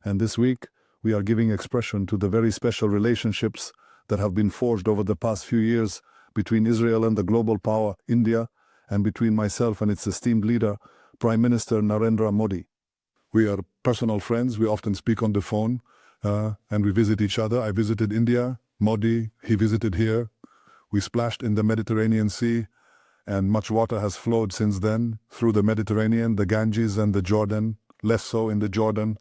And this week, we are giving expression to the very special relationships that have been forged over the past few years between Israel and the global power, India, and between myself and its esteemed leader, Prime Minister Narendra Modi. We are personal friends. We often speak on the phone, and we visit each other. I visited India. Modi, he visited here. We splashed in the Mediterranean Sea, and much water has flowed since then through the Mediterranean, the Ganges and the Jordan, less so in the Jordan.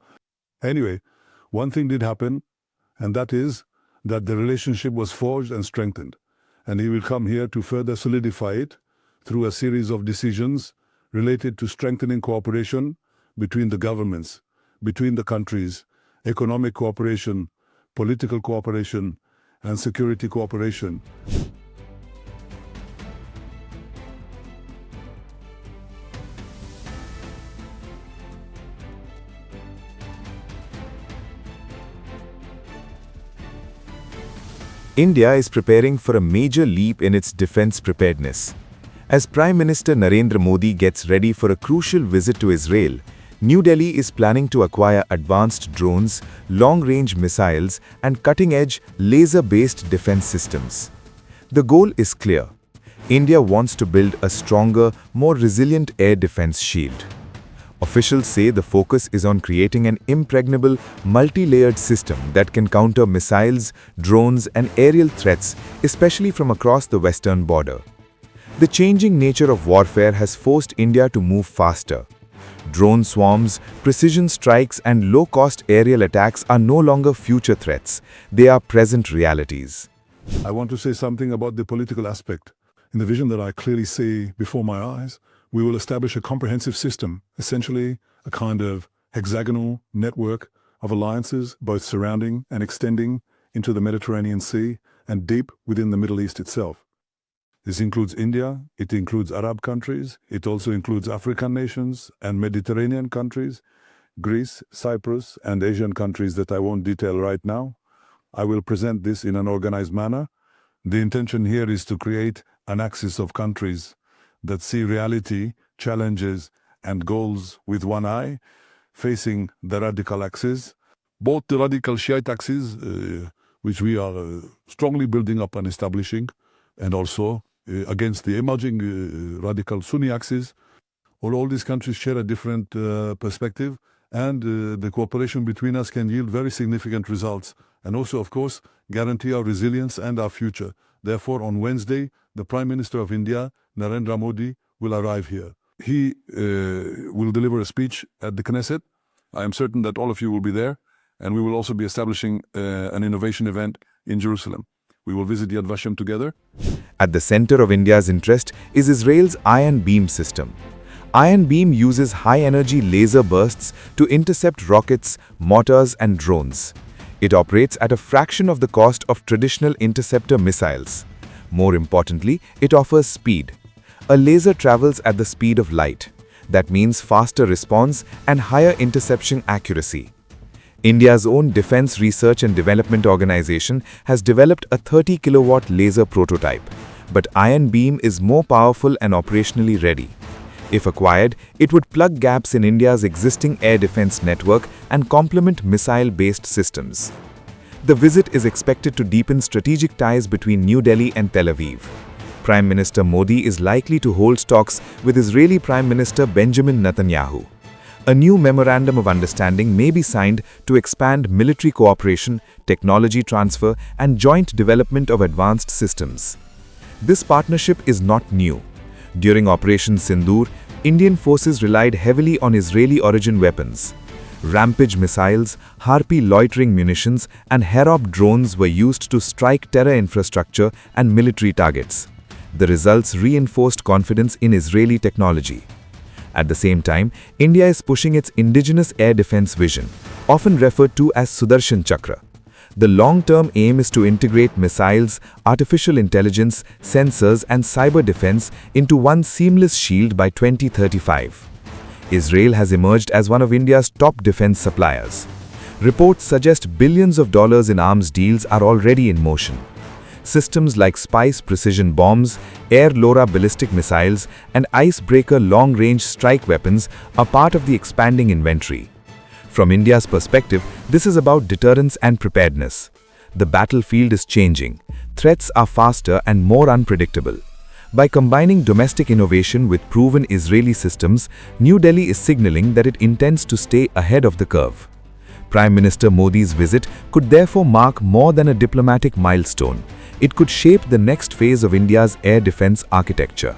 Anyway, one thing did happen, and that is that the relationship was forged and strengthened. And he will come here to further solidify it through a series of decisions related to strengthening cooperation between the governments, between the countries, economic cooperation, political cooperation, and security cooperation. India is preparing for a major leap in its defense preparedness. As Prime Minister Narendra Modi gets ready for a crucial visit to Israel, New Delhi is planning to acquire advanced drones, long-range missiles, and cutting-edge, laser-based defense systems. The goal is clear. India wants to build a stronger, more resilient air defense shield. Officials say the focus is on creating an impregnable, multi-layered system that can counter missiles, drones, and aerial threats, especially from across the western border. The changing nature of warfare has forced India to move faster. Drone swarms, precision strikes, and low-cost aerial attacks are no longer future threats. They are present realities. I want to say something about the political aspect. In the vision that I clearly see before my eyes, we will establish a comprehensive system, essentially a kind of hexagonal network of alliances, both surrounding and extending into the Mediterranean Sea and deep within the Middle East itself. This includes India, it includes Arab countries, it also includes African nations and Mediterranean countries, Greece, Cyprus, and Asian countries that I won't detail right now. I will present this in an organized manner. The intention here is to create an axis of countries that see reality, challenges, and goals with one eye, facing the radical axis, both the radical Shiite axis, which we are strongly building up and establishing, and also against the emerging radical Sunni axis. All these countries share a different perspective, and the cooperation between us can yield very significant results, and also, of course, guarantee our resilience and our future. Therefore, on Wednesday, the Prime Minister of India, Narendra Modi, will arrive here. He will deliver a speech at the Knesset. I am certain that all of you will be there, and we will also be establishing an innovation event in Jerusalem. We will visit Yad Vashem together. At the center of India's interest is Israel's Iron Beam system. Iron Beam uses high-energy laser bursts to intercept rockets, mortars, and drones. It operates at a fraction of the cost of traditional interceptor missiles. More importantly, it offers speed. A laser travels at the speed of light. That means faster response and higher interception accuracy. India's own Defense Research and Development Organization has developed a 30-kilowatt laser prototype, but Iron Beam is more powerful and operationally ready. If acquired, it would plug gaps in India's existing air defense network and complement missile-based systems. The visit is expected to deepen strategic ties between New Delhi and Tel Aviv. Prime Minister Modi is likely to hold talks with Israeli Prime Minister Benjamin Netanyahu. A new memorandum of understanding may be signed to expand military cooperation, technology transfer, and joint development of advanced systems. This partnership is not new. During Operation Sindoor, Indian forces relied heavily on Israeli-origin weapons. Rampage missiles, Harpy loitering munitions, and Harop drones were used to strike terror infrastructure and military targets. The results reinforced confidence in Israeli technology. At the same time, India is pushing its indigenous air defense vision, often referred to as Sudarshan Chakra. The long-term aim is to integrate missiles, artificial intelligence, sensors, and cyber defense into one seamless shield by 2035. Israel has emerged as one of India's top defense suppliers. Reports suggest billions of dollars in arms deals are already in motion. Systems like Spice precision bombs, Air LoRa ballistic missiles, and IceBreaker long-range strike weapons are part of the expanding inventory. From India's perspective, this is about deterrence and preparedness. The battlefield is changing. Threats are faster and more unpredictable. By combining domestic innovation with proven Israeli systems, New Delhi is signaling that it intends to stay ahead of the curve. Prime Minister Modi's visit could therefore mark more than a diplomatic milestone. It could shape the next phase of India's air defense architecture.